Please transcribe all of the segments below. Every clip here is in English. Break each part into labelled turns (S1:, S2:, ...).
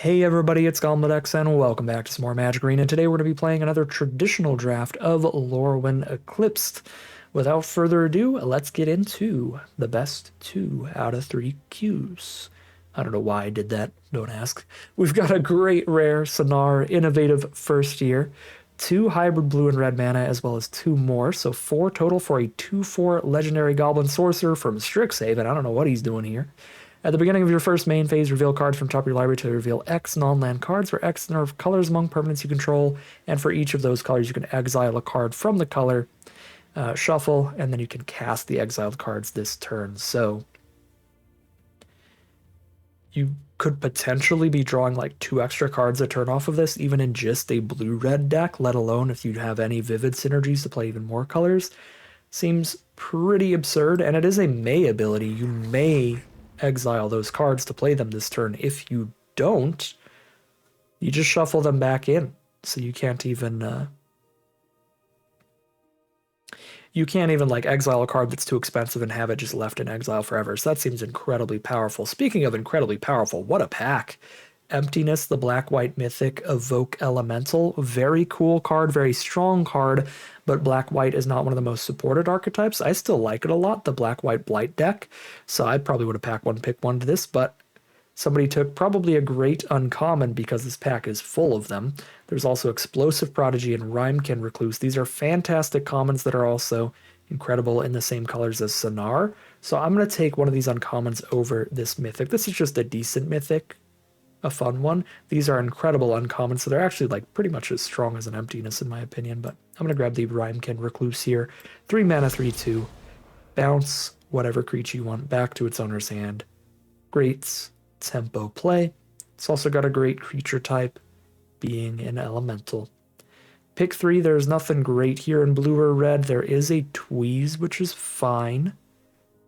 S1: Hey everybody, it's X and welcome back to some more Magic Arena. Today we're going to be playing another traditional draft of Lorwyn Eclipsed. Without further ado, let's get into the best 2 out of 3 Qs. I don't know why I did that, don't ask. We've got a great rare Sonar Innovative First Year, 2 hybrid blue and red mana, as well as 2 more, so 4 total for a 2/4 Legendary Goblin Sorcerer from Strixhaven. I don't know what he's doing here. At the beginning of your first main phase, reveal cards from top of your library to reveal X non-land cards, where X are colors among permanents you control, and for each of those colors you can exile a card from the color, shuffle, and then you can cast the exiled cards this turn. So you could potentially be drawing like 2 extra cards a turn off of this, even in just a blue-red deck, let alone if you have any vivid synergies to play even more colors. Seems pretty absurd, and it is a May ability. You may exile those cards to play them this turn. If you don't, you just shuffle them back in. So you can't even like exile a card that's too expensive and have it just left in exile forever. So that seems incredibly powerful. Speaking of incredibly powerful, what a pack. Emptiness, the black-white mythic, Evoke Elemental. Very cool card, very strong card, but black-white is not one of the most supported archetypes. I still like it a lot, the black-white blight deck, so I probably would have picked one to this, but somebody took probably a great uncommon because this pack is full of them. There's also Explosive Prodigy and Rhymekin Recluse. These are fantastic commons that are also incredible in the same colors as Sonar, so I'm going to take one of these uncommons over this mythic. This is just a decent mythic, a fun one. These are incredible uncommons, so they're actually like pretty much as strong as an Emptiness in my opinion, but I'm going to grab the Rhymekin Recluse here. 3 mana, 3/2. Bounce whatever creature you want back to its owner's hand. Great tempo play. It's also got a great creature type, being an elemental. Pick 3, there's nothing great here in blue or red. There is a Tweeze, which is fine.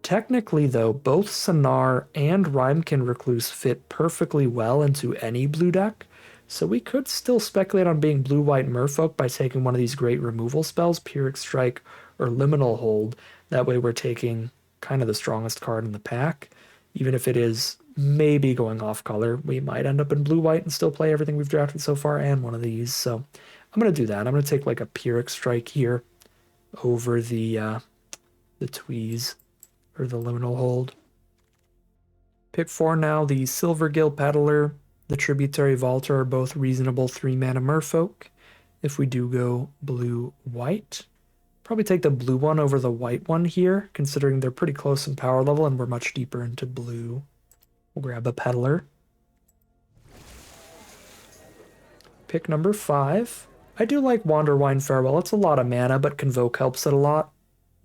S1: Technically, though, both Sonar and Rhymekin Recluse fit perfectly well into any blue deck, so we could still speculate on being blue-white Merfolk by taking one of these great removal spells, Pyrrhic Strike or Liminal Hold. That way we're taking kind of the strongest card in the pack. Even if it is maybe going off color, we might end up in blue-white and still play everything we've drafted so far and one of these, so I'm going to do that. I'm going to take like a Pyrrhic Strike here over the Tweeze or the Liminal Hold. Pick 4 now, the Silvergill Peddler, the Tributary Vaulter are both reasonable 3 mana Merfolk. If we do go blue-white, probably take the blue one over the white one here, considering they're pretty close in power level and we're much deeper into blue. We'll grab a Peddler. Pick number 5. I do like Wanderwine Farewell. It's a lot of mana, but Convoke helps it a lot.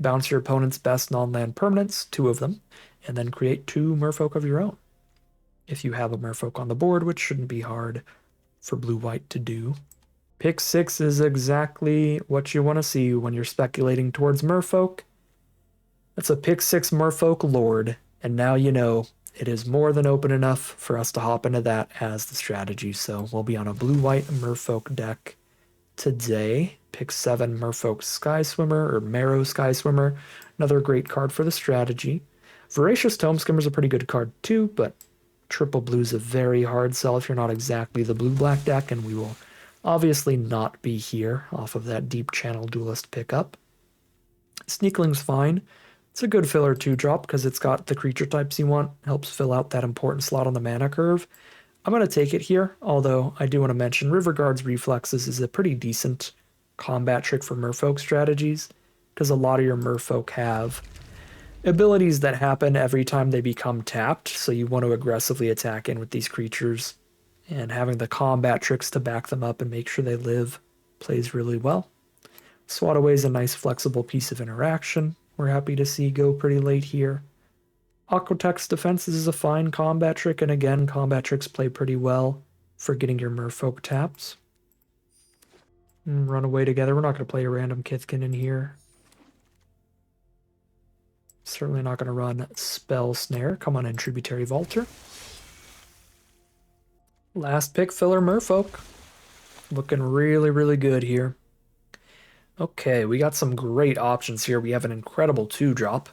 S1: Bounce your opponent's best non-land permanents, 2 of them, and then create 2 Merfolk of your own. If you have a Merfolk on the board, which shouldn't be hard for blue-white to do. Pick 6 is exactly what you want to see when you're speculating towards Merfolk. That's a pick 6 Merfolk Lord, and now you know it is more than open enough for us to hop into that as the strategy. So we'll be on a blue-white Merfolk deck today. Pick 7 Merfolk Sky Swimmer or Marrow Sky Swimmer, another great card for the strategy. Voracious Tome Skimmer is a pretty good card too, but triple blue is a very hard sell if you're not exactly the blue-black deck, and we will obviously not be here off of that Deep Channel Duelist pickup. Sneakling's fine. It's a good filler 2-drop because it's got the creature types you want, helps fill out that important slot on the mana curve. I'm going to take it here, although I do want to mention Riverguard's Reflexes is a pretty decent combat trick for Merfolk strategies, because a lot of your Merfolk have abilities that happen every time they become tapped, so you want to aggressively attack in with these creatures, and having the combat tricks to back them up and make sure they live plays really well. Swat Away is a nice flexible piece of interaction. We're happy to see go pretty late here. Aquatex Defenses is a fine combat trick, and again, combat tricks play pretty well for getting your Merfolk tapped. Run away together. We're not going to play a random Kithkin in here. Certainly not going to run Spell Snare. Come on in, Tributary Vaulter. Last pick, filler Merfolk. Looking really, really good here. Okay, we got some great options here. We have an incredible 2-drop.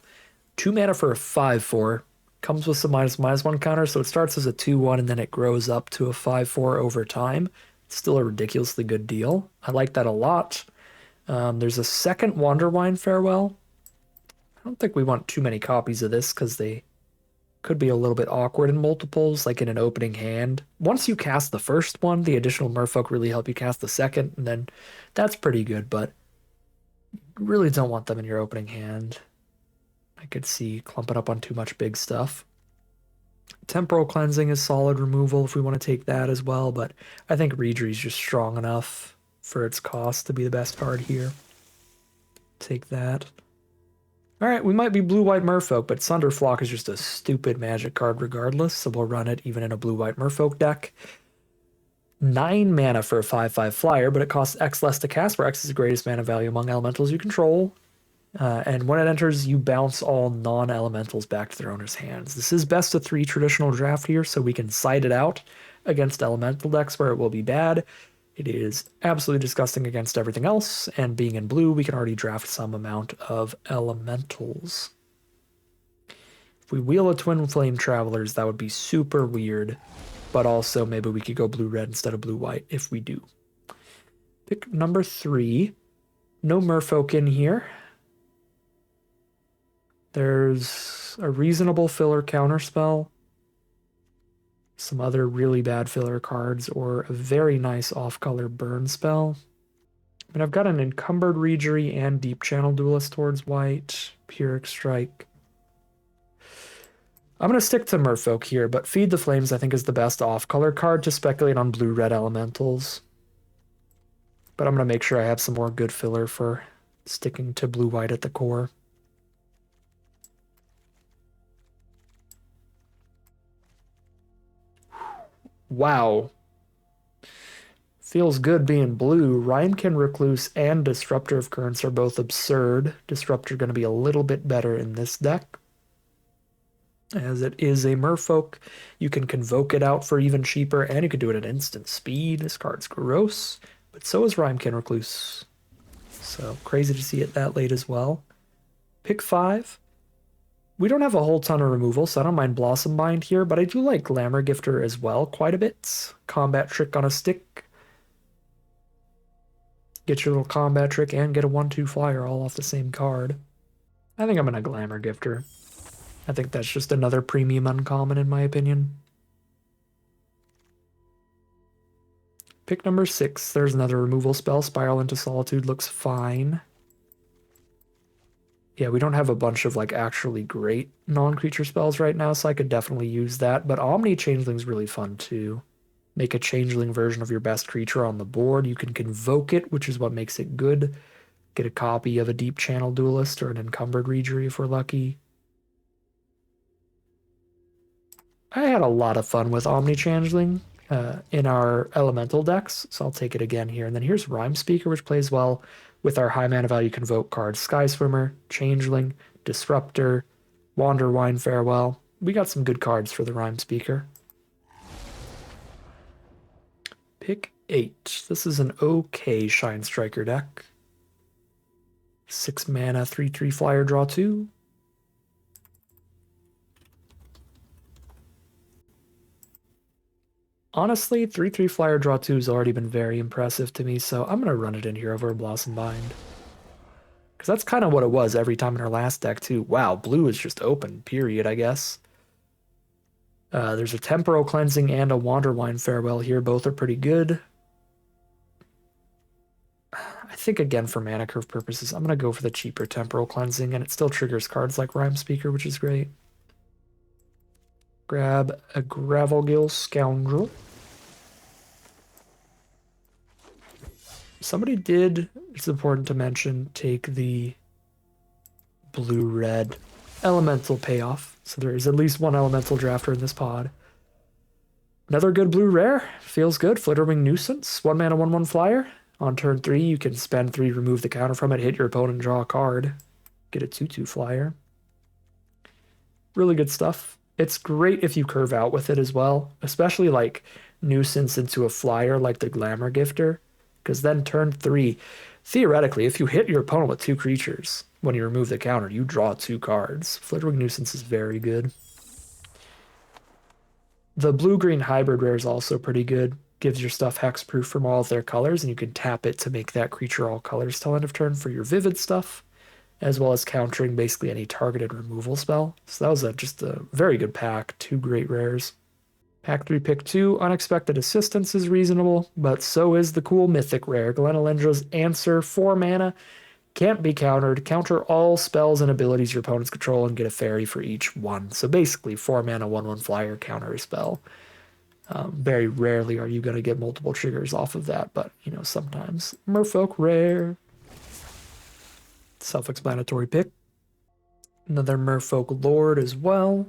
S1: 2 mana for a 5/4. Comes with some -1 counter, so it starts as a 2/1 and then it grows up to a 5/4 over time. It's still a ridiculously good deal. I like that a lot. There's a second Wanderwine Farewell. I don't think we want too many copies of this because they could be a little bit awkward in multiples, like in an opening hand. Once you cast the first one, the additional merfolk really help you cast the second, and then that's pretty good, but you really don't want them in your opening hand. I could see clumping up on too much big stuff. Temporal Cleansing is solid removal if we want to take that as well, but I think Reedry is just strong enough for its cost to be the best card here. Take that. All right, we might be blue-white merfolk, but Sunderflock is just a stupid magic card regardless, so we'll run it even in a blue-white merfolk deck. 9 mana for a 5/5 flyer, but it costs X less to cast, where X is the greatest mana value among elementals you control. And when it enters, you bounce all non-elementals back to their owner's hands. This is best of 3 traditional draft here, so we can side it out against elemental decks where it will be bad. It is absolutely disgusting against everything else, and being in blue, we can already draft some amount of elementals. If we wheel a Twin Flame Travelers, that would be super weird, but also maybe we could go blue-red instead of blue-white if we do. Pick number 3. No merfolk in here. There's a reasonable filler counterspell, some other really bad filler cards, or a very nice off-color burn spell. I mean, I've got an Encumbered Reejery and Deep Channel Duelist towards white, Pyrrhic Strike. I'm going to stick to merfolk here, but Feed the Flames I think is the best off-color card to speculate on blue-red elementals. But I'm going to make sure I have some more good filler for sticking to blue-white at the core. Wow. Feels good being blue. Rhymekin Recluse and Disruptor of Currents are both absurd. Disruptor going to be a little bit better in this deck. As it is a merfolk, you can convoke it out for even cheaper, and you can do it at instant speed. This card's gross, but so is Rhymekin Recluse. So crazy to see it that late as well. Pick 5. We don't have a whole ton of removal, so I don't mind Blossom Bind here, but I do like Glamour Gifter as well quite a bit. Combat Trick on a stick. Get your little combat trick and get a 1/2 flyer all off the same card. I think I'm gonna Glamour Gifter. I think that's just another premium uncommon in my opinion. Pick number 6. There's another removal spell. Spiral into Solitude looks fine. Yeah, we don't have a bunch of like actually great non-creature spells right now, so I could definitely use that. But Omni Changeling's really fun too. Make a Changeling version of your best creature on the board. You can convoke it, which is what makes it good. Get a copy of a Deep Channel Duelist or an Encumbered Reejery if we're lucky. I had a lot of fun with Omni Changeling in our elemental decks, so I'll take it again here. And then here's Rhyme Speaker, which plays well with our high mana value convoke cards. Sky Swimmer, Changeling, Disruptor, Wanderwine Farewell. We got some good cards for the Rhyme Speaker. Pick 8. This is an okay Shine Striker deck. 6 mana, 3/3 flyer, draw 2. Honestly, 3/3 flyer, draw 2 has already been very impressive to me, so I'm going to run it in here over a Blossom Bind. Because that's kind of what it was every time in our last deck, too. Wow, blue is just open, period, I guess. There's a Temporal Cleansing and a Wanderwine Farewell here. Both are pretty good. I think, again, for mana curve purposes, I'm going to go for the cheaper Temporal Cleansing, and it still triggers cards like Rhyme Speaker, which is great. Grab a Gravelgill Scoundrel. Somebody did, it's important to mention, take the blue-red elemental payoff. So there is at least one elemental drafter in this pod. Another good blue rare. Feels good. Flitterwing Nuisance. 1 mana, 1/1 flyer. On turn 3, you can spend 3, remove the counter from it, hit your opponent, draw a card. Get a 2/2 flyer. Really good stuff. It's great if you curve out with it as well, especially like Nuisance into a flyer like the Glamour Gifter, because then turn 3, theoretically, if you hit your opponent with 2 creatures, when you remove the counter, you draw 2 cards. Flittering Nuisance is very good. The blue-green hybrid rare is also pretty good. Gives your stuff hexproof from all of their colors, and you can tap it to make that creature all colors till end of turn for your vivid stuff, as well as countering basically any targeted removal spell. So that was just a very good pack. Two great rares. Pack 3, pick 2. Unexpected Assistance is reasonable, but so is the cool mythic rare. Glenalendra's Answer, 4 mana. Can't be countered. Counter all spells and abilities your opponents control and get a fairy for each one. So basically, 4 mana, 1/1 flyer, counter a spell. Very rarely are you going to get multiple triggers off of that, but you know, sometimes. Merfolk rare. Self-explanatory pick. Another Merfolk Lord as well.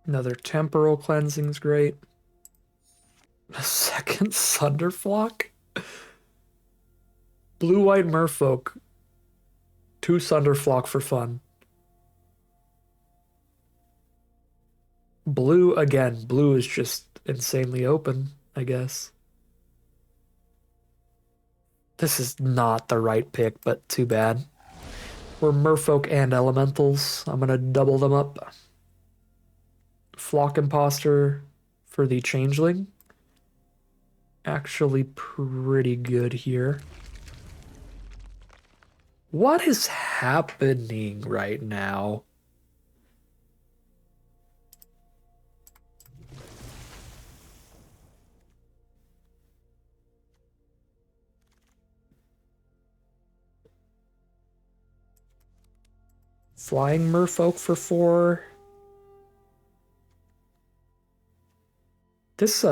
S1: Another Temporal Cleansing's great. A second Sunderflock? Blue-white Merfolk. 2 Sunderflock for fun. Blue again. Blue is just insanely open, I guess. This is not the right pick, but too bad. We're Merfolk and Elementals. I'm gonna double them up. Flock Imposter for the Changeling. Actually pretty good here. What is happening right now? Flying Merfolk for 4. This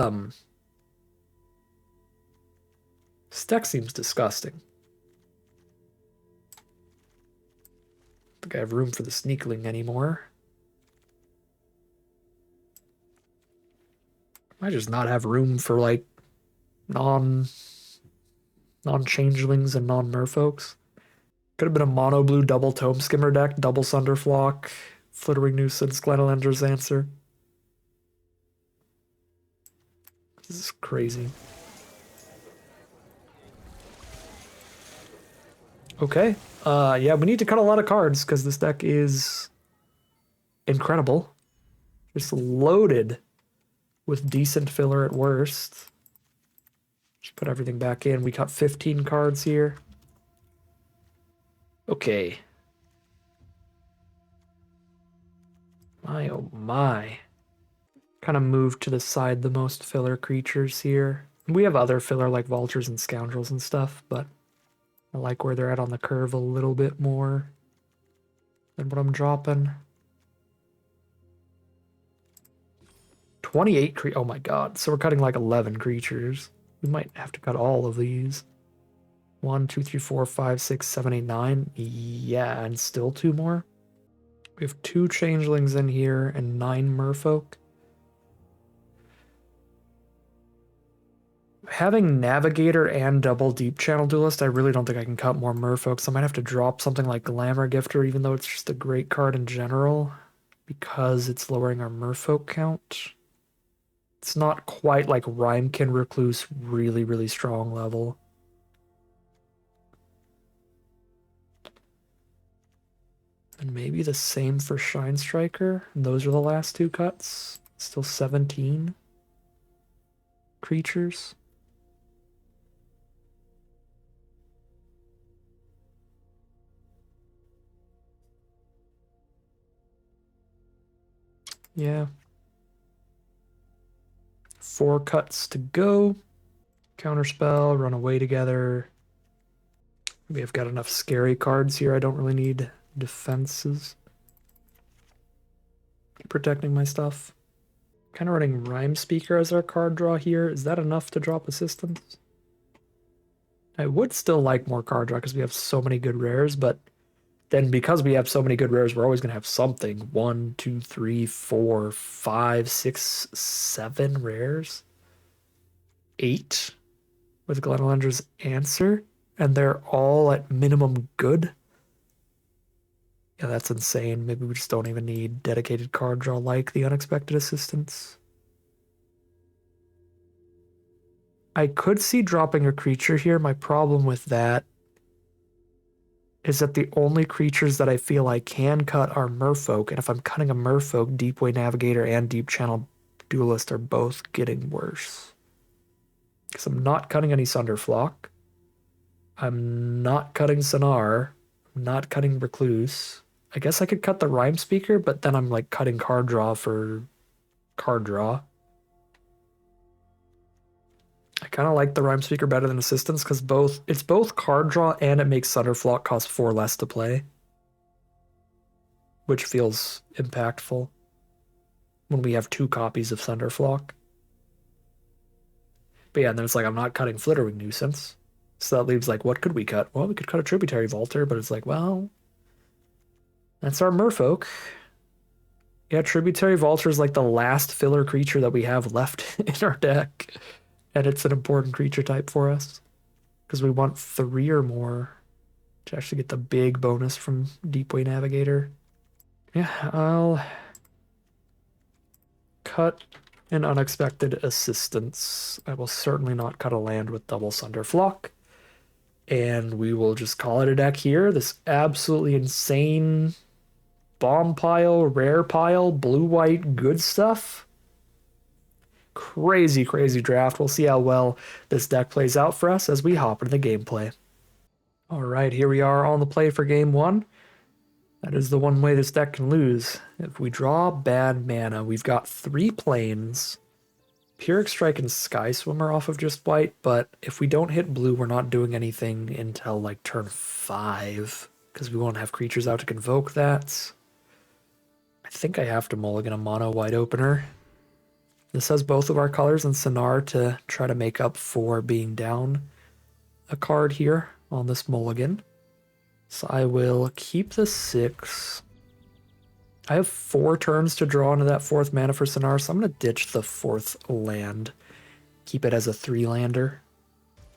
S1: deck seems disgusting. I think I have room for the Sneakling anymore. I just not have room for like non-changelings and non-merfolks. Could have been a mono blue double tome skimmer deck, double Sunderflock, Flittering Nuisance, Glenalendra's Answer. This is crazy. Okay. Yeah, we need to cut a lot of cards because this deck is incredible. Just loaded with decent filler at worst. Just put everything back in. We cut 15 cards here. Okay. My oh my. Kind of moved to the side the most filler creatures here. We have other filler like Vultures and Scoundrels and stuff, but I like where they're at on the curve a little bit more than what I'm dropping. 28 oh my god. So we're cutting like 11 creatures. We might have to cut all of these. 1, 2, 3, 4, 5, 6, 7, 8, 9. Yeah, and still 2 more. We have 2 changelings in here and 9 merfolk. Having Navigator and double Deep Channel Duelist, I really don't think I can cut more merfolks. I might have to drop something like Glamour Gifter, even though it's just a great card in general, because it's lowering our merfolk count. It's not quite like Rhymekin Recluse, really, really strong level. And maybe the same for Shine Striker. Those are the last 2 cuts. Still 17 creatures. Yeah. 4 cuts to go. Counterspell, run away together. We have got enough scary cards here. I don't really need defenses. Protecting my stuff. Kind of running Rhyme Speaker as our card draw here. Is that enough to drop Assistance? I would still like more card draw because we have so many good rares, but then because we have so many good rares, we're always going to have something. 1, 2, 3, 4, 5, 6, 7 rares. 8 with Glenalendra's Answer, and they're all at minimum good. Yeah, that's insane. Maybe we just don't even need dedicated card draw like the Unexpected Assistance. I could see dropping a creature here. My problem with that is that the only creatures that I feel I can cut are Merfolk, and if I'm cutting a Merfolk, Deepway Navigator and Deep Channel Duelist are both getting worse. Because I'm not cutting any Sunderflock. I'm not cutting Sonar. I'm not cutting Recluse. I guess I could cut the Rhyme Speaker, but then I'm like cutting card draw for card draw. I kind of like the Rhyme Speaker better than Assistance because it's both card draw and it makes Sunderflock cost 4 less to play, which feels impactful when we have 2 copies of Sunderflock. But yeah, and then it's like I'm not cutting Flitterwing Nuisance. So that leaves like, what could we cut? Well, we could cut a Tributary Vaulter, but it's like, well, that's our Merfolk. Yeah, Tributary Vaulter is like the last filler creature that we have left in our deck. And it's an important creature type for us. Because we want 3 or more to actually get the big bonus from Deepway Navigator. Yeah, I'll cut an Unexpected Assistance. I will certainly not cut a land with double Sunderflock. And we will just call it a deck here. This absolutely insane bomb pile, rare pile, blue-white, good stuff. Crazy, crazy draft. We'll see how well this deck plays out for us as we hop into the gameplay. All right, here we are on the play for game 1. That is the one way this deck can lose. If we draw bad mana, we've got 3 planes, Pyrrhic Strike and Sky Swimmer off of just white, but if we don't hit blue, we're not doing anything until like turn 5, because we won't have creatures out to convoke that. I think I have to mulligan a mono white opener. This has both of our colors and Sonar to try to make up for being down a card here on this mulligan. So I will keep the 6. I have 4 turns to draw into that 4th mana for Sonar, so I'm going to ditch the 4th land. Keep it as a 3-lander.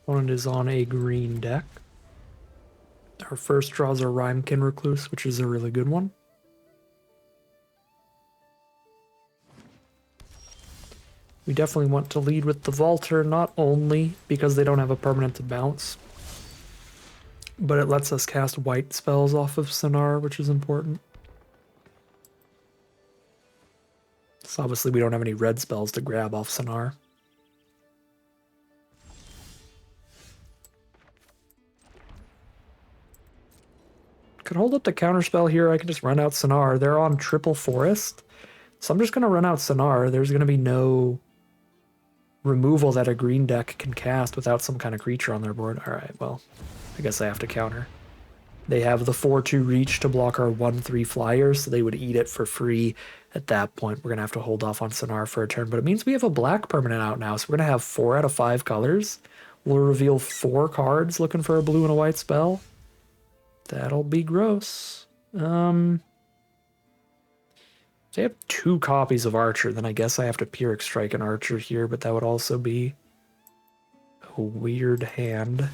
S1: Opponent is on a green deck. Our first draws a Rhymekin Recluse, which is a really good one. We definitely want to lead with the Vaulter, not only because they don't have a permanent to bounce, but it lets us cast white spells off of Sonar, which is important. So obviously we don't have any red spells to grab off Sonar. Could hold up the counterspell here. I can just run out Sonar. They're on triple forest. So I'm just going to run out Sonar. There's going to be no removal that a green deck can cast without some kind of creature on their board. All right, well, I guess I have to counter. They have the 4-2 reach to block our 1-3 flyers, so they would eat it for free. At that point, we're going to have to hold off on Sonar for a turn, but it means we have a black permanent out now, so we're going to have 4 out of 5 colors. We'll reveal 4 cards looking for a blue and a white spell. That'll be gross. If they have 2 copies of Archer, then I guess I have to Pyrrhic Strike an Archer here, but that would also be a weird hand.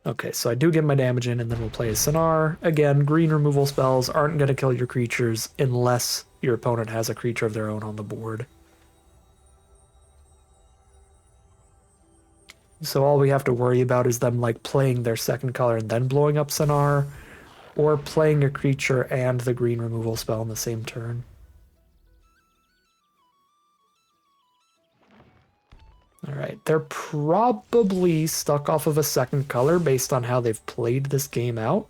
S1: Okay, so I do get my damage in, and then we'll play a Sonar. Again, green removal spells aren't going to kill your creatures unless your opponent has a creature of their own on the board. So all we have to worry about is them like playing their second color and then blowing up Sonar, or playing a creature and the green removal spell in the same turn. Alright, they're probably stuck off of a second color based on how they've played this game out.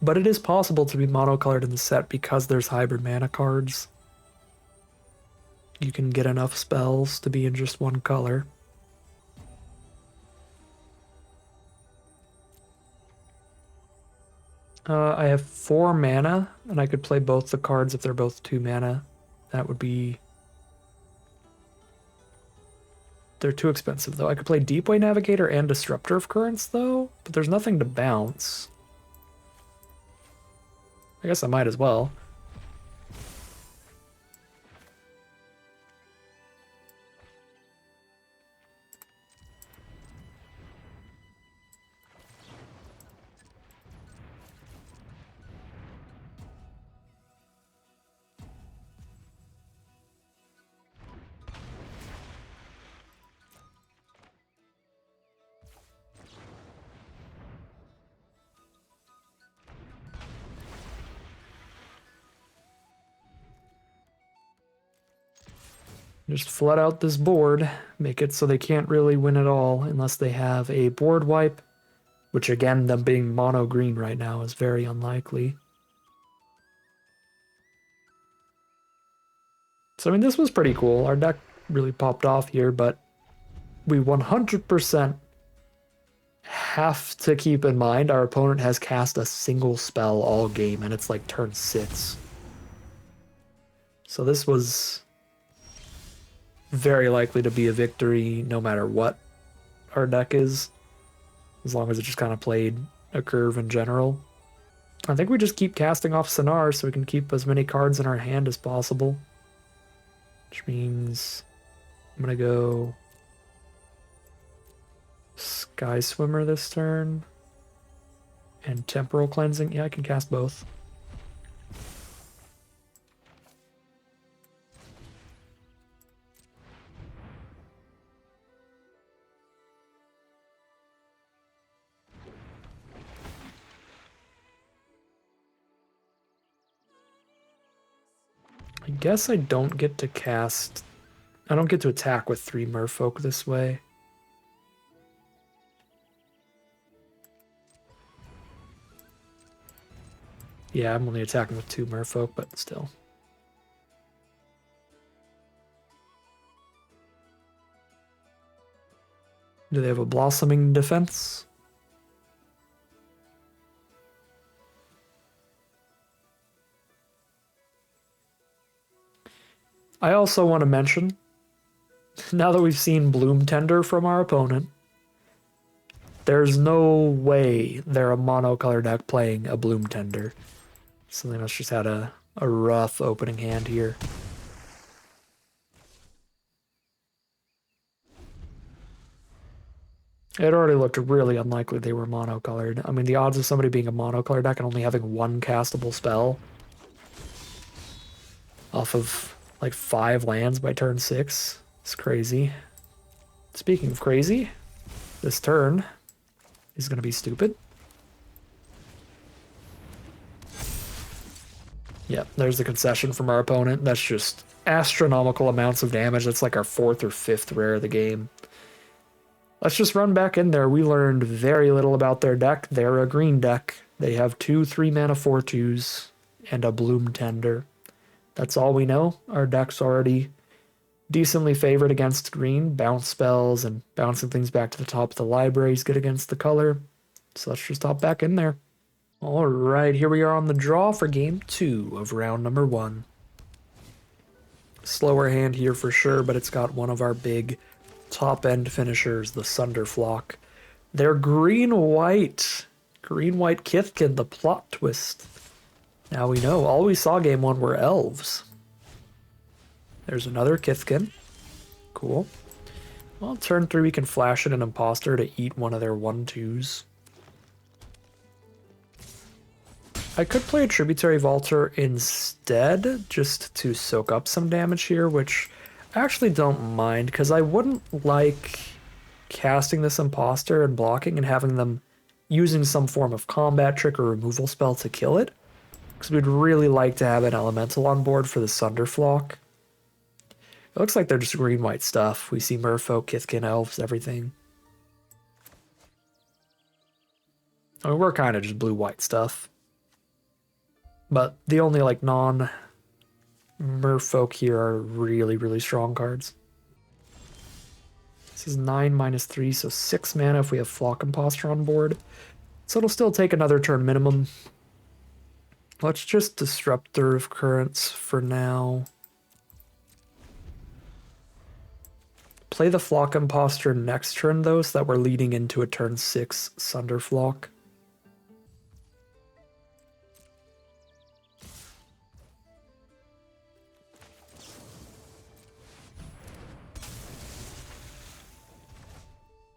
S1: But it is possible to be monocolored in the set because there's hybrid mana cards. You can get enough spells to be in just one color. I have 4 mana, and I could play both the cards if they're both 2 mana. That would be... They're too expensive, though. I could play Deepway Navigator and Disruptor of Currents, though, but there's nothing to bounce. I guess I might as well. Just flood out this board, make it so they can't really win at all unless they have a board wipe, which again, them being mono green right now is very unlikely. So I mean, this was pretty cool. Our deck really popped off here, but we 100% have to keep in mind our opponent has cast a single spell all game, and it's like turn 6. So this was very likely to be a victory no matter what our deck is, as long as it just kind of played a curve in general. I think we just keep casting off Sonar so we can keep as many cards in our hand as possible. Which means I'm going to go Sky Swimmer this turn. And Temporal Cleansing. Yeah, I can cast both. I guess I don't get to cast... I don't get to attack with 3 Merfolk this way. Yeah, I'm only attacking with 2 Merfolk, but still. Do they have a Blossoming Defense? I also want to mention, now that we've seen Bloom Tender from our opponent, there's no way they're a monocolor deck playing a Bloom Tender. So they must just had a rough opening hand here. It already looked really unlikely they were monocolored. I mean, the odds of somebody being a monocolor deck and only having 1 castable spell off of like 5 lands by turn 6 is crazy. Speaking of crazy, this turn is going to be stupid. Yep, there's the concession from our opponent. That's just astronomical amounts of damage. That's like our 4th or 5th rare of the game. Let's just run back in there. We learned very little about their deck. They're a green deck. They have 2 3-mana 4/2s and a Bloom Tender. That's all we know. Our deck's already decently favored against green. Bounce spells and bouncing things back to the top of the library is good against the color. So let's just hop back in there. All right, here we are on the draw for game 2 of round number 1. Slower hand here for sure, but it's got one of our big top-end finishers, the Sunderflock. They're green-white. Green-white Kithkin, the plot twist. Now we know, all we saw game 1 were elves. There's another Kithkin. Cool. Well, turn 3 we can flash in an Imposter to eat one of their 1/2s. I could play a Tributary Vaulter instead, just to soak up some damage here, which I actually don't mind, because I wouldn't like casting this Imposter and blocking and having them using some form of combat trick or removal spell to kill it, because we'd really like to have an Elemental on board for the Sunderflock. It looks like they're just green-white stuff. We see Merfolk, Kithkin, Elves, everything. I mean, we're kind of just blue-white stuff. But the only like non-merfolk here are really, really strong cards. This is 9 -3, so 6 mana if we have Flock Imposter on board. So it'll still take another turn minimum. Let's just Disruptor of Currents for now. Play the Flock Imposter next turn though, so that we're leading into a turn 6 Sunderflock.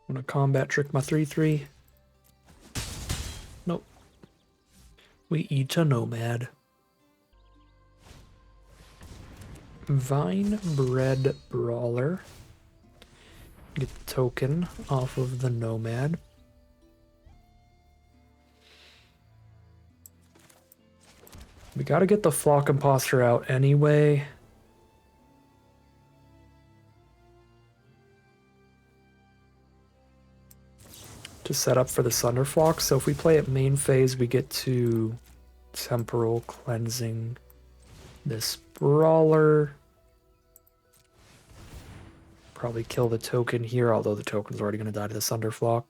S1: I'm gonna combat trick my 3/3. Nope. We eat a Nomad. Vine Bred Brawler. Get the token off of the Nomad. We gotta get the Flock Imposter out anyway. to set up for the Sunderflock. So if we play it main phase, we get to Temporal Cleansing this Brawler. Probably kill the token here, although the token's already going to die to the Sunderflock.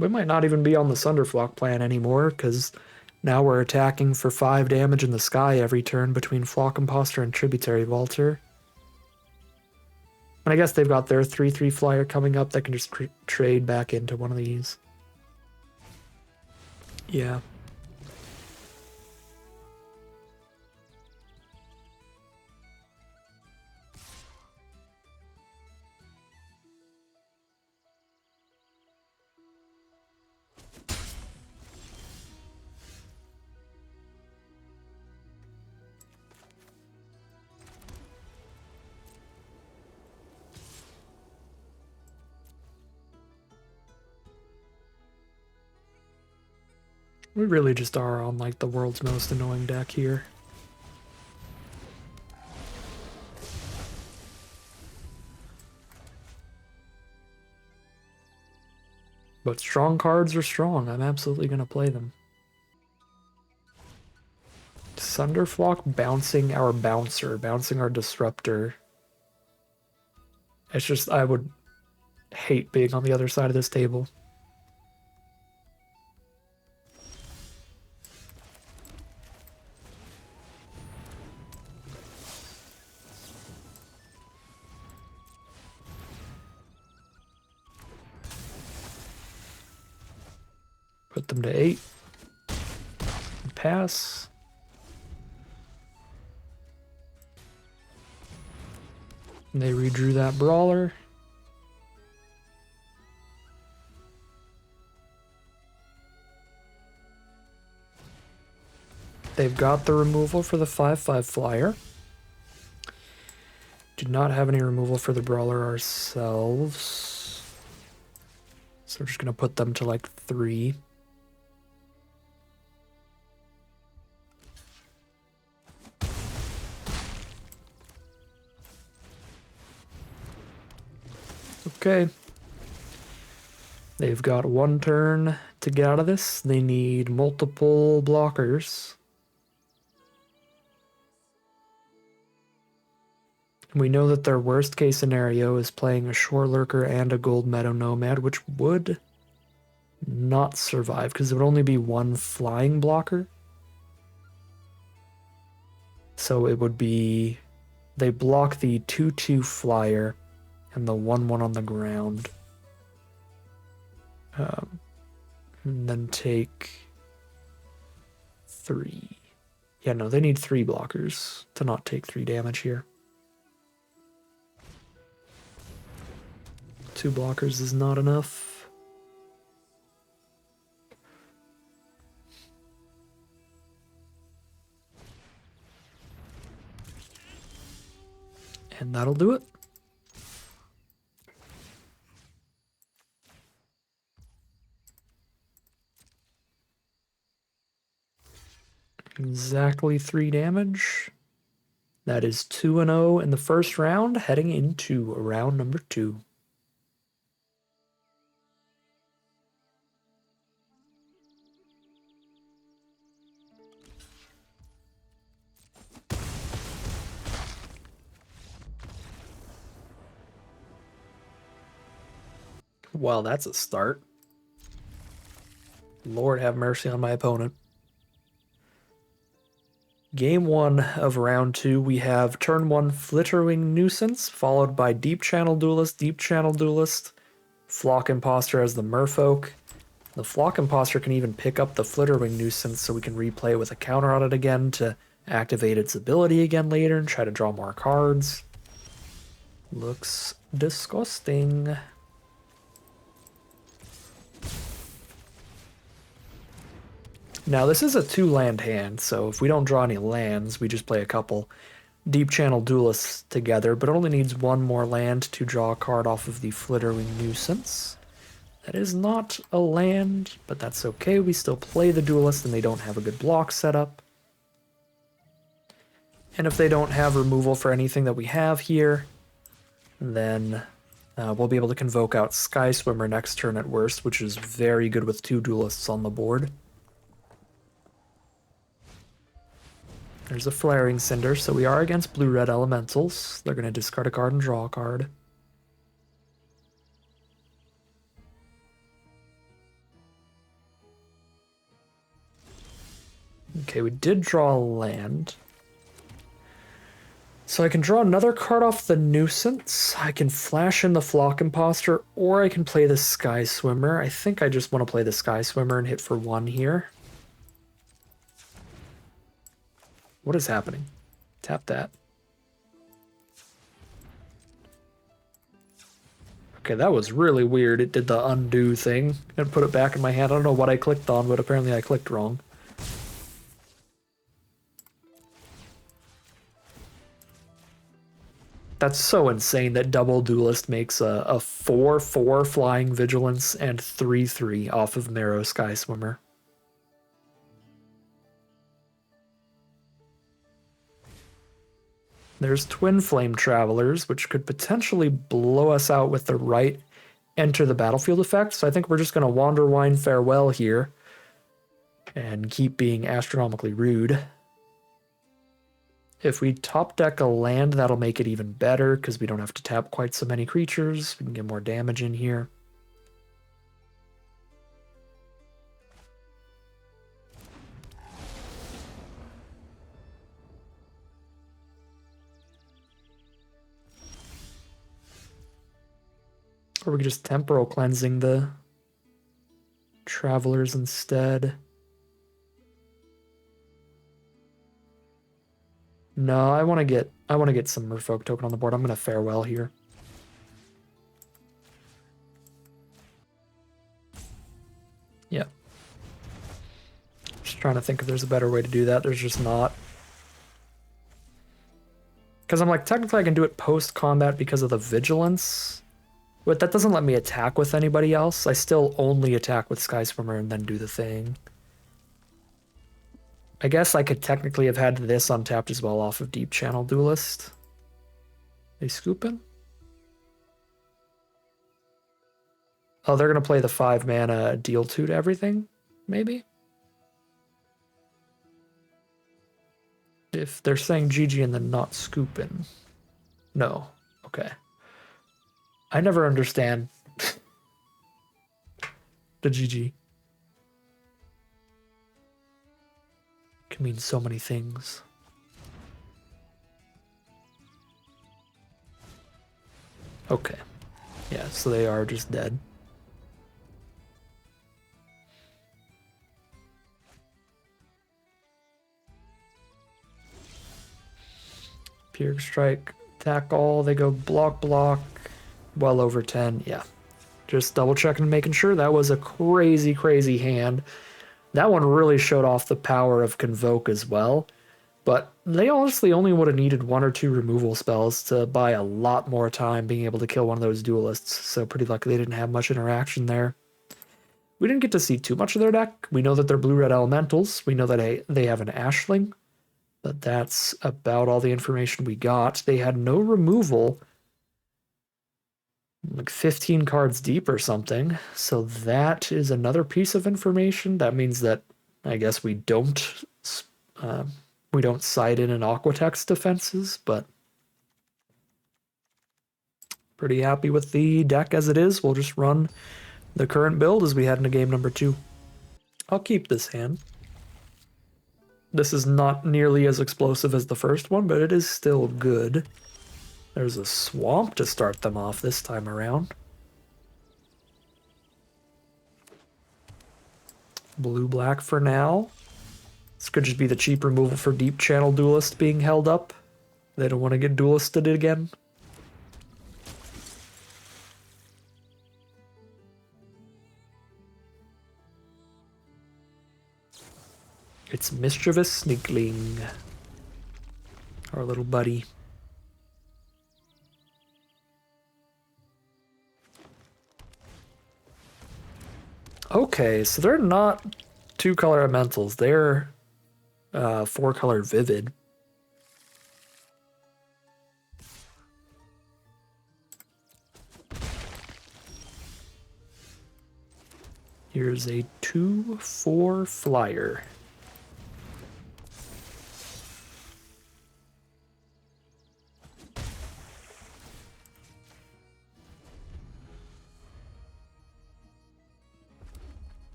S1: We might not even be on the Sunderflock plan anymore, because now we're attacking for 5 damage in the sky every turn between Flock Imposter and Tributary Vaulter. And I guess they've got their 3/3 flyer coming up that can just trade back into one of these. Yeah. We really just are on like the world's most annoying deck here. But strong cards are strong. I'm absolutely going to play them. Sunderflock bouncing our bouncer, bouncing our disruptor. It's just, I would hate being on the other side of this table. Put them to 8. Pass. And they redrew that Brawler. They've got the removal for the 5/5 flyer. Do not have any removal for the Brawler ourselves. So we're just going to put them to like 3. Okay. They've got 1 turn to get out of this. They need multiple blockers. We know that their worst case scenario is playing a Shore Lurker and a Gold Meadow Nomad, which would not survive because it would only be 1 flying blocker. So it would be, they block the 2/2 flyer and the 1/1 on the ground. And then take 3. Yeah, no, they need 3 blockers to not take 3 damage here. 2 blockers is not enough. And that'll do it. Exactly 3 damage. That is 2-0 in the first round, heading into round number 2. Well, that's a start. Lord have mercy on my opponent. Game 1 of round 2, we have turn 1 Flittering Nuisance, followed by Deep Channel Duelist, Flock Imposter as the Merfolk. The Flock Imposter can even pick up the Flittering Nuisance so we can replay with a counter on it again to activate its ability again later and try to draw more cards. Looks disgusting. Now, this is a 2-land hand, so if we don't draw any lands, we just play a couple Deep Channel Duelists together, but it only needs one more land to draw a card off of the Flittering Nuisance. That is not a land, but that's okay. We still play the Duelist, and they don't have a good block setup. And if they don't have removal for anything that we have here, then we'll be able to convoke out Sky Swimmer next turn at worst, which is very good with 2 Duelists on the board. There's a Flaring Cinder, so we are against blue-red elementals. They're going to discard a card and draw a card. Okay, we did draw a land. So I can draw another card off the Nuisance, I can flash in the Flock Imposter, or I can play the Sky Swimmer. I think I just want to play the Sky Swimmer and hit for 1 here. What is happening? Tap that. Okay, that was really weird. It did the undo thing and put it back in my hand. I don't know what I clicked on, but apparently I clicked wrong. That's so insane that Double Duelist makes a 4/4 Flying Vigilance and 3/3 off of Marrow Sky Swimmer. There's Twin Flame Travelers, which could potentially blow us out with the right enter the battlefield effect. So I think we're just going to Wander Wine Farewell here and keep being astronomically rude. If we top deck a land, that'll make it even better because we don't have to tap quite so many creatures. We can get more damage in here. Or we could just Temporal Cleansing the Travelers instead. No, I want to get some Merfolk token on the board. I'm going to Farewell here. Yeah. Just trying to think if there's a better way to do that. There's just not. Because I'm like, technically I can do it post-combat because of the Vigilance. But that doesn't let me attack with anybody else. I still only attack with Sky Swimmer and then do the thing. I guess I could technically have had this untapped as well off of Deep Channel Duelist. They scooping? Oh, they're going to play the 5 mana deal 2 to everything? Maybe? If they're saying GG and then not scooping. No. Okay. I never understand the GG. Can mean so many things. Okay. Yeah, so they are just dead. Pierce Strike, attack all, they go block, block, well over 10, yeah. Just double checking and making sure. That was a crazy, crazy hand. That one really showed off the power of Convoke as well, but they honestly only would have needed 1 or 2 removal spells to buy a lot more time being able to kill one of those duelists, so pretty lucky they didn't have much interaction there. We didn't get to see too much of their deck. We know that they're blue-red elementals. We know that they have an Ashling, but that's about all the information we got. They had no removal, like 15 cards deep or something. So that is another piece of information. That means that I guess we don't side in Aquatex defenses, but pretty happy with the deck as it is. We'll just run the current build as we head into game number 2. I'll keep this hand. This is not nearly as explosive as the first one, but it is still good. There's a swamp to start them off this time around. Blue-black for now. This could just be the cheap removal for Deep Channel Duelist being held up. They don't want to get duelisted again. It's Mischievous Sneakling. Our little buddy. Okay, so they're not 2-color elementals. They're 4-color vivid. Here's a 2/4 flyer.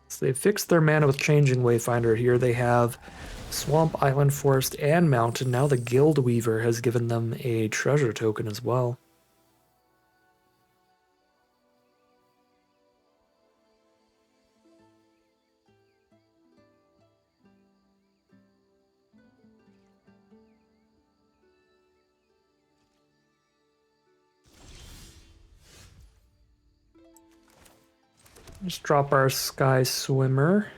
S1: So they fixed their mana with Changing Wayfinder here. They have Swamp, Island, Forest, and Mountain. Now the Guild Weaver has given them a treasure token as well. Just drop our Sky Swimmer.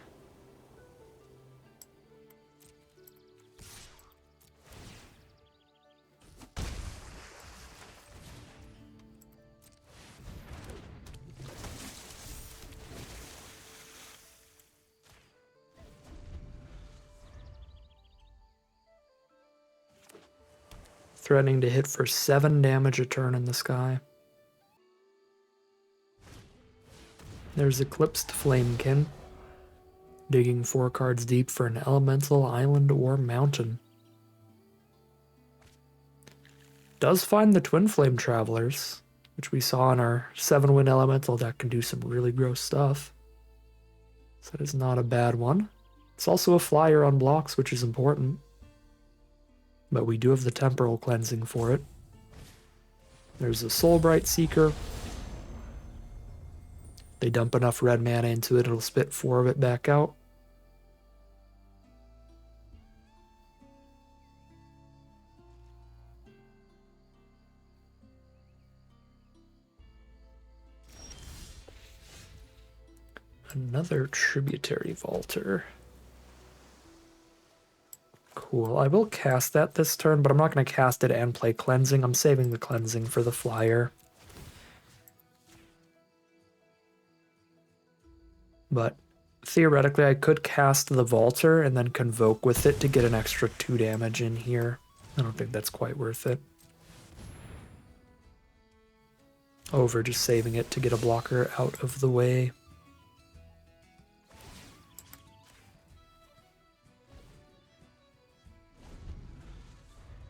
S1: Threatening to hit for 7 damage a turn in the sky. There's Eclipsed Flamekin, digging 4 cards deep for an elemental, island, or mountain. Does find the Twin Flame Travelers, which we saw in our 7-win elemental deck can do some really gross stuff. So that is not a bad one. It's also a flyer on blocks, which is important. But we do have the Temporal Cleansing for it. There's a Soulbright Seeker. They dump enough red mana into it, it'll spit 4 of it back out. Another Tributary Vaulter. Cool. I will cast that this turn, but I'm not going to cast it and play Cleansing. I'm saving the Cleansing for the flyer. But theoretically, I could cast the Vaulter and then Convoke with it to get an extra 2 damage in here. I don't think that's quite worth it. Over just saving it to get a blocker out of the way.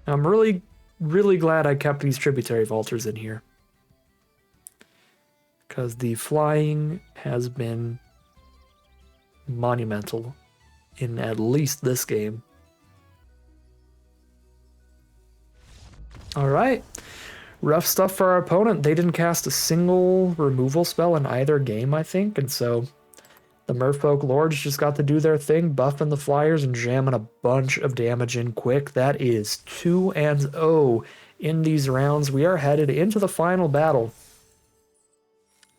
S1: I'm really, really glad I kept these Tributary Vaulters in here. Because the flying has been monumental in at least this game. Alright. Rough stuff for our opponent. They didn't cast a single removal spell in either game, I think, and so the Merfolk Lords just got to do their thing, buffing the Flyers and jamming a bunch of damage in quick. That is 2-0 in these rounds. We are headed into the final battle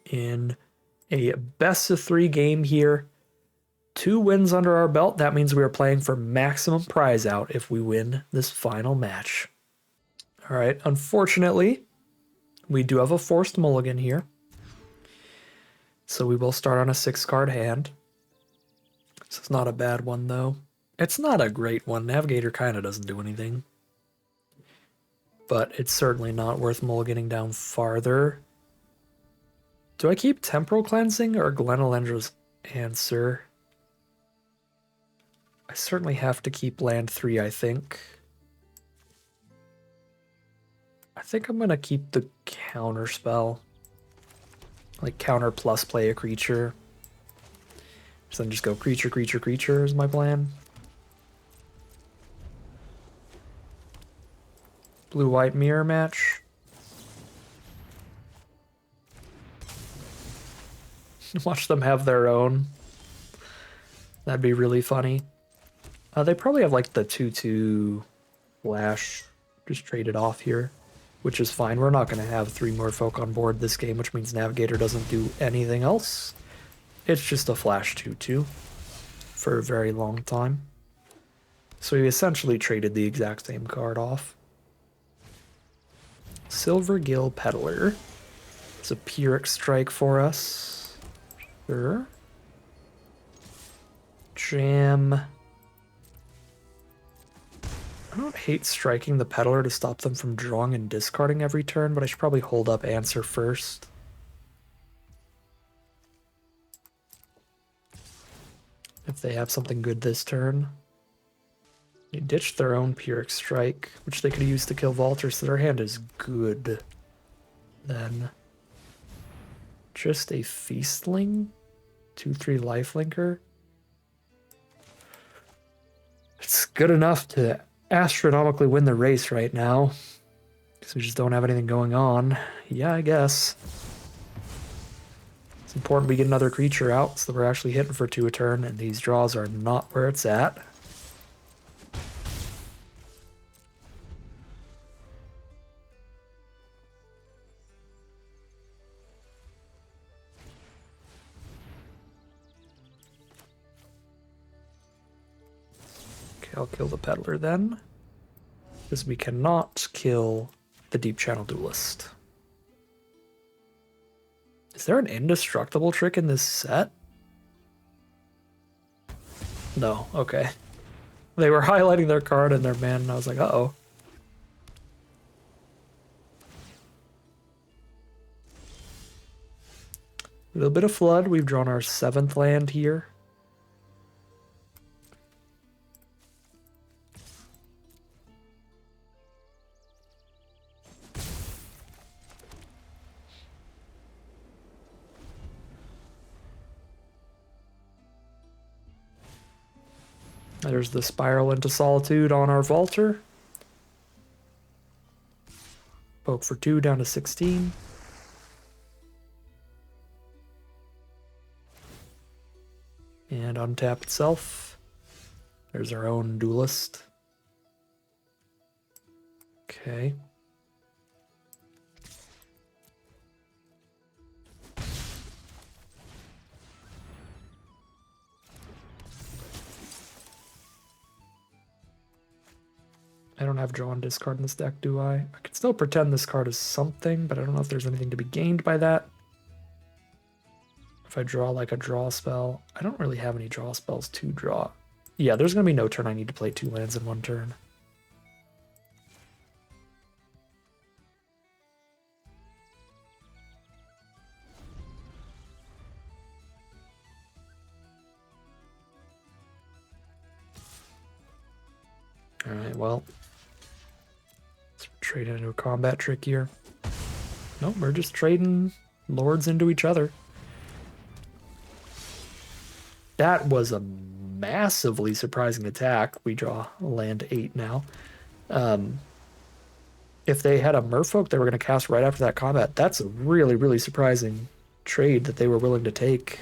S1: in a best-of-3 game here. 2 wins under our belt. That means we are playing for maximum prize out if we win this final match. All right, unfortunately, we do have a forced mulligan here. So we will start on a 6-card hand. This is not a bad one, though. It's not a great one. Navigator kind of doesn't do anything. But it's certainly not worth mulliganing down farther. Do I keep Temporal Cleansing or Glenalendra's Answer? I certainly have to keep land 3, I think. I think I'm going to keep the counter spell. Like counter plus play a creature. So then just go creature, creature, creature is my plan. Blue-white mirror match. Watch them have their own. That'd be really funny. They probably have like the 2/2 flash just traded off here, which is fine. We're not going to have 3 more folk on board this game, which means Navigator doesn't do anything else. it's just a flash 2/2 for a very long time. So we essentially traded the exact same card off. Silver Gill Peddler. It's a Pyrrhic strike for us. Sure. Jam. I don't hate striking the Peddler to stop them from drawing and discarding every turn, but I should probably hold up Answer first. If they have something good this turn. They ditched their own Pyrrhic Strike, which they could use to kill Valter, so their hand is good. Then just a Feastling, 2/3 lifelinker. It's good enough to astronomically win the race right now, because we just don't have anything going on. Yeah, I guess. It's important we get another creature out, so that we're actually hitting for 2 a turn, and these draws are not where it's at. I'll kill the Peddler then, because we cannot kill the Deep Channel Duelist. Is there an indestructible trick in this set? No, okay. They were highlighting their card and their man, and I was like, uh-oh. A little bit of Flood. We've drawn our 7th land here. There's the Spiral into Solitude on our Valter. Poke for 2 down to 16. And untap itself. There's our own Duelist. Okay. I don't have draw and discard in this deck, do I? I can still pretend this card is something, but I don't know if there's anything to be gained by that. If I draw like a draw spell, I don't really have any draw spells to draw. Yeah, there's going to be no turn I need to play 2 lands in 1 turn. Alright, well. Let's trade into a combat trick here. Nope, we're just trading lords into each other. That was a massively surprising attack. We draw land 8 now. If they had a Merfolk they were going to cast right after that combat, that's a really, really surprising trade that they were willing to take.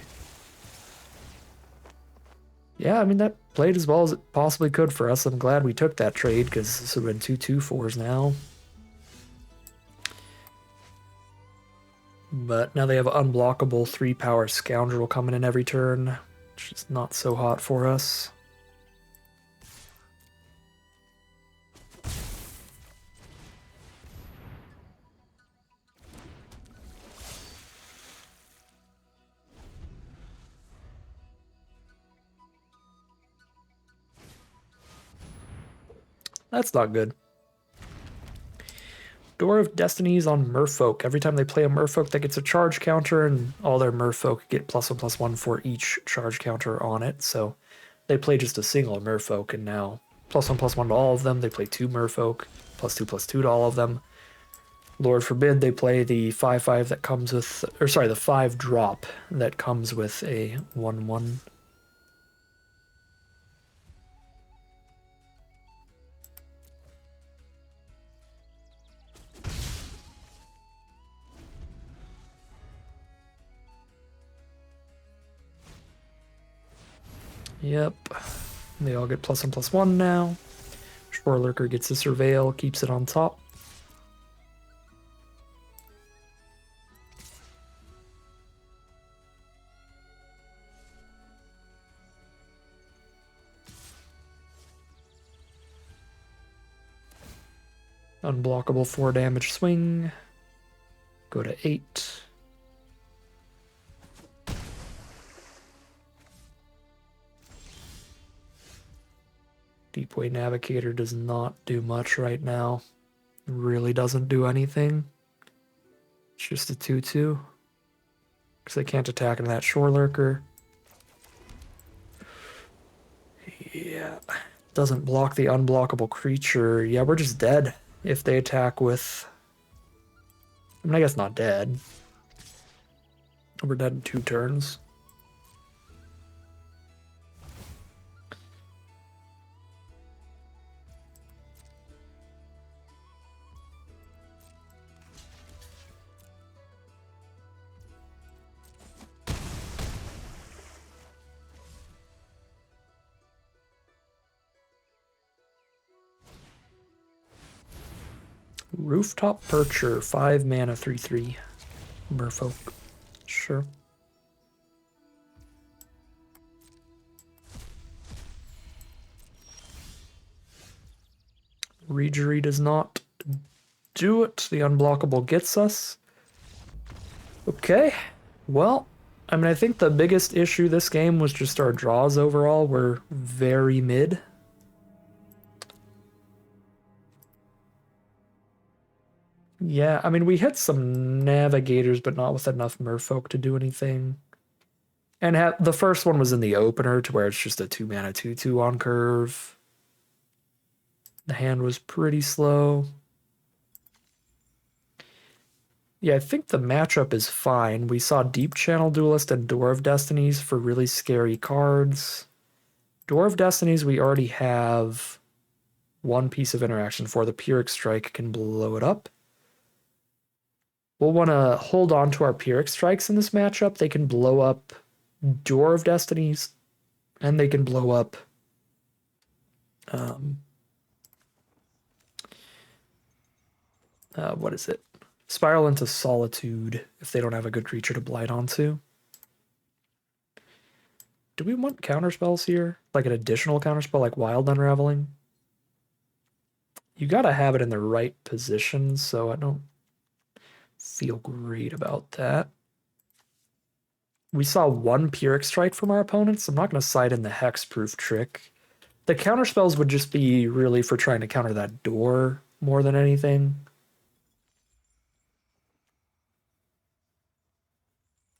S1: Yeah, I mean, that played as well as it possibly could for us. I'm glad we took that trade, because this would have been 2/2/4s now. But now they have unblockable 3-power Scoundrel coming in every turn, which is not so hot for us. That's not good. Door of Destinies on Merfolk. Every time they play a Merfolk that gets a charge counter, and all their Merfolk get +1/+1 for each charge counter on it. So they play just a single Merfolk, and now +1/+1 to all of them. They play 2 Merfolk, +2/+2 to all of them. Lord forbid they play the 5/5 that comes with, or sorry, the 5 drop that comes with a 1/1. Yep. They all get +1/+1 now. Shore Lurker gets a Surveil, keeps it on top. Unblockable 4 damage swing. Go to 8. Deepway Navigator does not do much right now. Really doesn't do anything. It's just a 2-2. Because they can't attack into that Shore Lurker. Yeah. Doesn't block the unblockable creature. Yeah, we're just dead if they attack with... I mean, I guess not dead. We're dead in 2 turns. Rooftop Percher, 5 mana, 3/3. Merfolk. Sure. Regery does not do it. The unblockable gets us. Okay. Well, I mean, I think the biggest issue this game was just our draws overall were very mid. Yeah, I mean, we hit some navigators, but not with enough merfolk to do anything. And the first one was in the opener to where it's just a 2 mana 2/2 on curve. The hand was pretty slow. Yeah, I think the matchup is fine. We saw Deep Channel Duelist and Door of Destinies for really scary cards. Door of Destinies, we already have one piece of interaction for. The Pyrrhic Strike can blow it up. We'll want to hold on to our Pyrrhic Strikes in this matchup. They can blow up Door of Destinies, and they can blow up what is it? Spiral into Solitude if they don't have a good creature to blight onto. Do we want counterspells here? Like an additional counterspell like Wild Unraveling? You gotta have it in the right position, so I don't feel great about that. We saw one Pyrrhic Strike from our opponents. I'm not going to side in the Hexproof trick. The counterspells would just be really for trying to counter that door more than anything.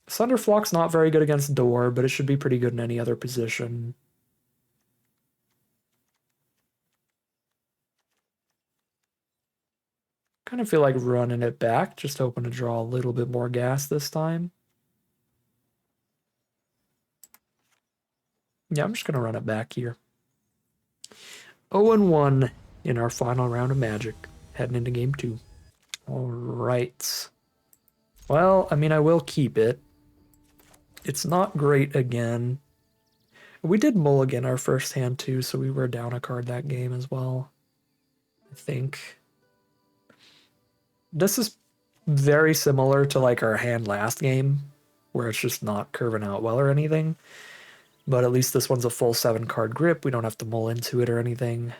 S1: Sunderflock's not very good against door, but it should be pretty good in any other position. Kind of feel like running it back, just hoping to draw a little bit more gas this time. Yeah, I'm just going to run it back here. 0-1 in our final round of Magic, heading into game 2. All right. Well, I mean, I will keep it. It's not great again. We did mulligan our first hand too, so we were down a card that game as well, I think. This is very similar to like our hand last game, where it's just not curving out well or anything. But at least this one's a full 7-card grip. We don't have to mull into it or anything.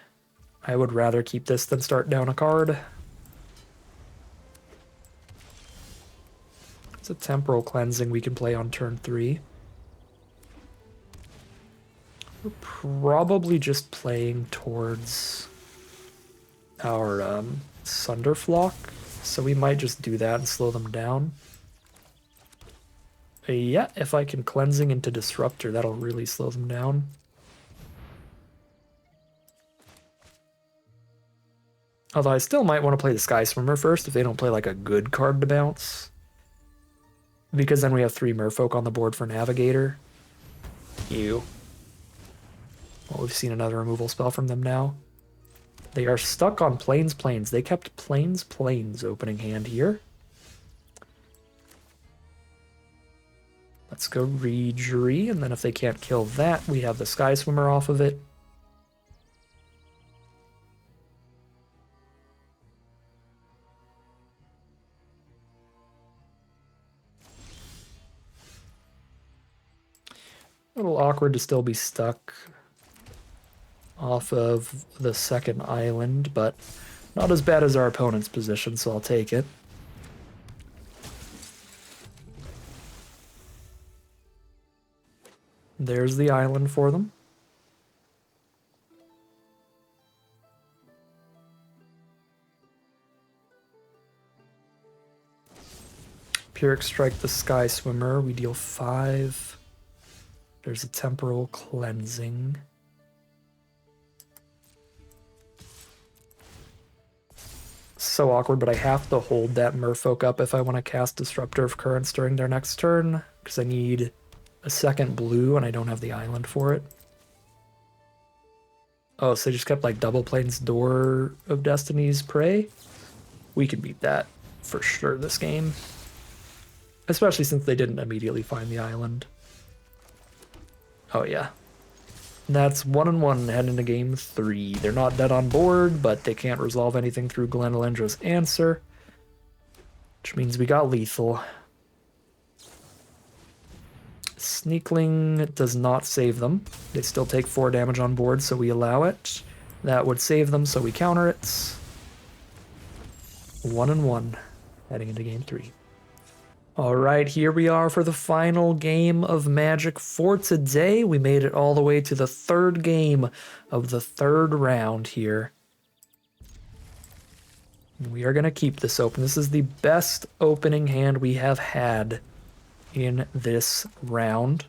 S1: I would rather keep this than start down a card. It's a Temporal Cleansing we can play on turn 3. We're probably just playing towards our Sunderflock, so we might just do that and slow them down. Yeah, if I can Cleansing into Disruptor, that'll really slow them down. Although I still might want to play the Sky Swimmer first if they don't play like a good card to bounce. Because then we have 3 Merfolk on the board for Navigator. Ew. Well, we've seen another removal spell from them now. They are stuck on Plains. They kept Plains opening hand here. Let's go Regery, and then if they can't kill that, we have the Sky Swimmer off of it. A little awkward to still be stuck off of the second island, but Not as bad as our opponent's position, so I'll take it. There's the island for them. Pyrrhic Strike the Sky Swimmer. We deal 5. There's a Temporal Cleansing. So awkward, but I have to hold that Merfolk up if I want to cast Disruptor of Currents during their next turn, because I need a second blue and I don't have the island for it. Oh, so they just kept like double Plains Door of Destiny's Prey? We can beat that for sure this game. Especially since they didn't immediately find the island. Oh yeah. That's 1-1 heading into game 3. They're not dead on board, but they can't resolve anything through Glenalendra's Answer. Which means we got lethal. Sneakling does not save them. They still take 4 damage on board, so we allow it. That would save them, so we counter it. 1-1 heading into game 3. All right, here we are for the final game of Magic for today. We made it all the way to the 3rd game of the 3rd round here. We are going to keep this open. This is the best opening hand we have had in this round.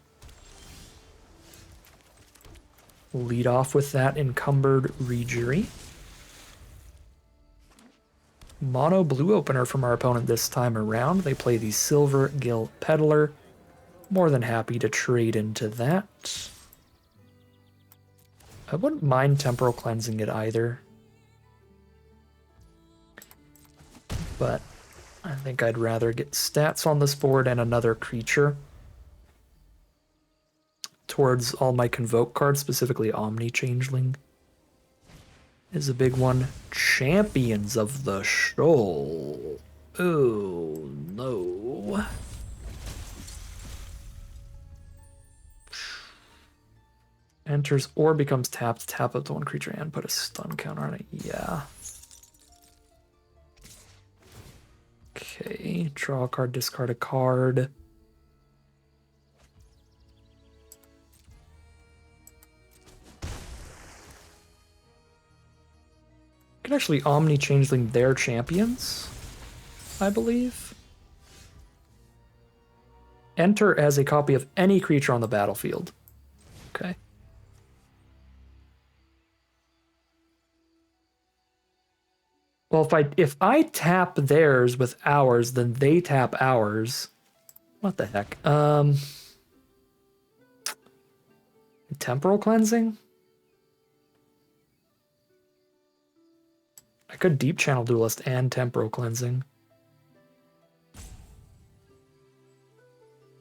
S1: Lead off with that Encumbered Rejury. Mono blue opener from our opponent this time around. They play the Silver Gill Peddler. More than happy to trade into that. I wouldn't mind Temporal Cleansing it either. But I think I'd rather get stats on this board and another creature towards all my Convoke cards, specifically Omni Changeling is a big one. Champions of the Shoal. Oh, no. Enters or becomes tapped. Tap up to 1 creature and put a stun counter on it. Yeah. Okay. Draw a card, discard a card. Can actually Omni Changeling their champions, I believe. Enter as a copy of any creature on the battlefield. Okay. Well, if I tap theirs with ours, then they tap ours. What the heck? Temporal Cleansing? I could Deep Channel Duelist and Temporal Cleansing.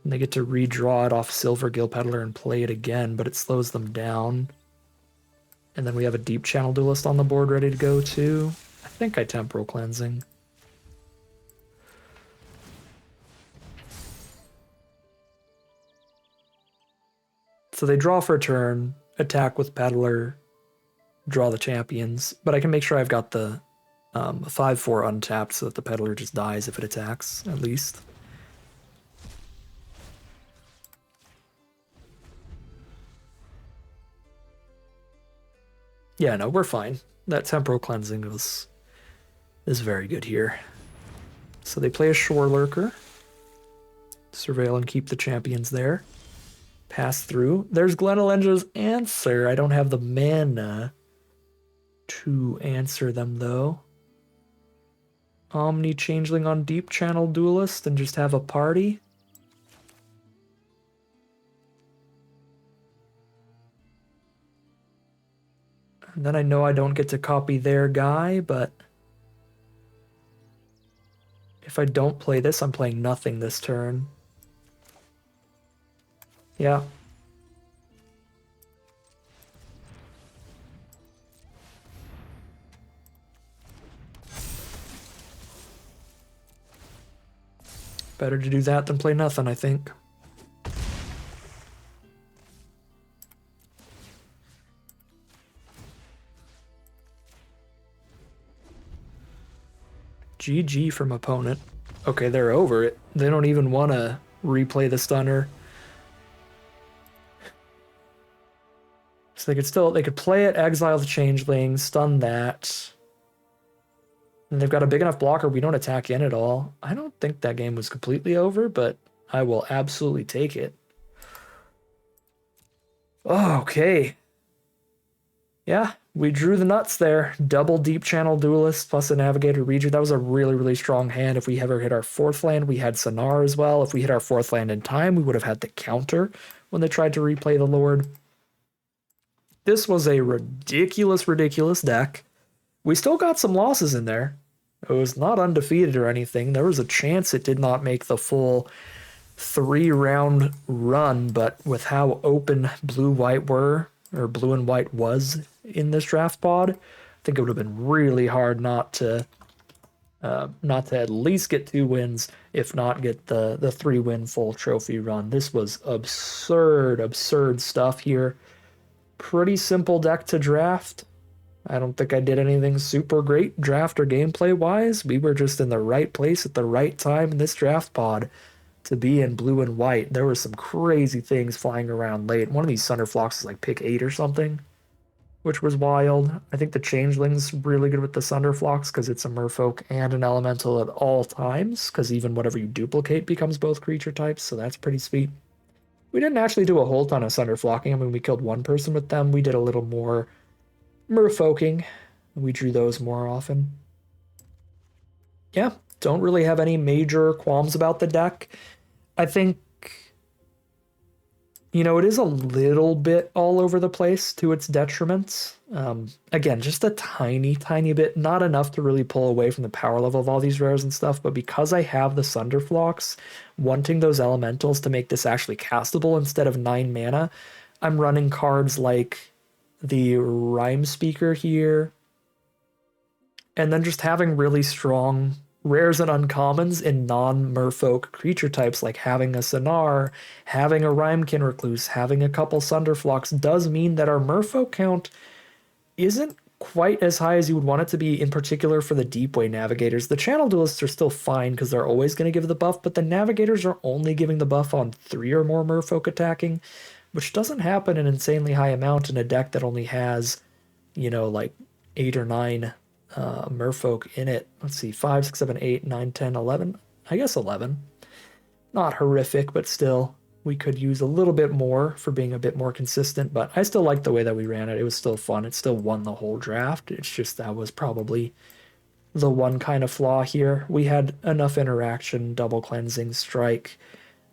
S1: And they get to redraw it off Silver Gill Peddler and play it again, but it slows them down. And then we have a Deep Channel Duelist on the board ready to go too. I think I Temporal Cleansing. So they draw for a turn, attack with Peddler, draw the champions, but I can make sure I've got the 5/4 untapped so that the Peddler just dies if it attacks, at least. Yeah, no, we're fine. That Temporal Cleansing is very good here. So they play a Shore Lurker. Surveil and keep the champions there. Pass through. There's Glenalendra's Answer. I don't have the mana to answer them, though. Omni Changeling on Deep Channel Duelist and just have a party. And then I know I don't get to copy their guy, but if I don't play this, I'm playing nothing this turn. Yeah. Better to do that than play nothing, I think. GG from opponent. Okay, they're over it. They don't even want to replay the stunner. So they could play it, exile the changeling, stun that. And they've got a big enough blocker, we don't attack in at all. I don't think that game was completely over, but I will absolutely take it. Oh, okay. Yeah, we drew the nuts there. Double Deep Channel Duelist plus a Navigator Reader. That was a really, really strong hand. If we ever hit our fourth land, we had Sonar as well. If we hit our fourth land in time, we would have had the counter when they tried to replay the Lord. This was a ridiculous, ridiculous deck. We still got some losses in there. It was not undefeated or anything. There was a chance it did not make the full 3-round run, but with how open blue-white were, or blue and white was in this draft pod, I think it would have been really hard not to at least get 2 wins, if not get the 3-win full trophy run. This was absurd, absurd stuff here. Pretty simple deck to draft. I don't think I did anything super great draft or gameplay wise. We were just in the right place at the right time in this draft pod to be in blue and white. There were some crazy things flying around late. One of these Sunderflocks is like pick 8 or something, which was wild. I think the Changeling's really good with the Sunderflocks because it's a Merfolk and an Elemental at all times, because even whatever you duplicate becomes both creature types, so that's pretty sweet. We didn't actually do a whole ton of Sunderflocking. I mean, we killed one person with them. We did a little more Merfolking. We drew those more often. Yeah, don't really have any major qualms about the deck. I think, you know, it is a little bit all over the place to its detriments. Again, just a tiny, tiny bit, not enough to really pull away from the power level of all these rares and stuff, but because I have the Sunderflocks, wanting those elementals to make this actually castable instead of 9 mana, I'm running cards like the Rhyme Speaker here, and then just having really strong rares and uncommons in non-Merfolk creature types, like having a Sonar, having a Rhymekin Recluse, having a couple Sunderflocks does mean that our Merfolk count isn't quite as high as you would want it to be, in particular for the Deep Way Navigators. The Channel Duelists are still fine because they're always going to give the buff, but the Navigators are only giving the buff on 3 or more Merfolk attacking, which doesn't happen an insanely high amount in a deck that only has, you know, like 8 or 9 Merfolk in it. Let's see, 5, 6, 7, 8, 9, 10, 11. I guess 11. Not horrific, but still, we could use a little bit more for being a bit more consistent, but I still like the way that we ran it. It was still fun. It still won the whole draft. It's just that was probably the one kind of flaw here. We had enough interaction, double cleansing, strike,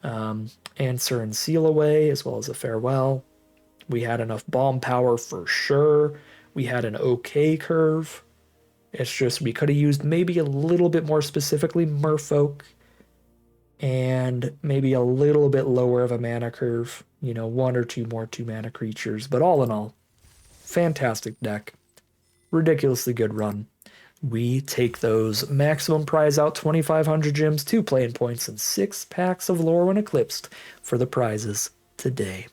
S1: answer and seal away, as well as a farewell. We had enough bomb power for sure. We had an okay curve. It's just we could have used maybe a little bit more specifically Merfolk and maybe a little bit lower of a mana curve, you know, 1 or 2 more 2-mana creatures. But all in all, fantastic deck. Ridiculously good run. We take those maximum prize out 2,500 gems, 2 playing points, and 6 packs of Lorwyn Eclipsed for the prizes today.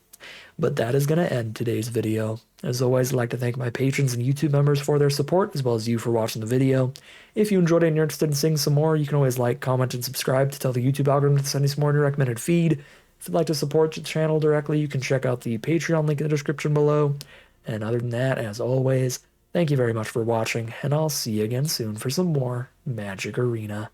S1: But that is going to end today's video. As always, I'd like to thank my patrons and YouTube members for their support, as well as you for watching the video. If you enjoyed it and you're interested in seeing some more, you can always like, comment, and subscribe to tell the YouTube algorithm to send you some more in your recommended feed. If you'd like to support the channel directly, you can check out the Patreon link in the description below. And other than that, as always, thank you very much for watching, and I'll see you again soon for some more Magic Arena.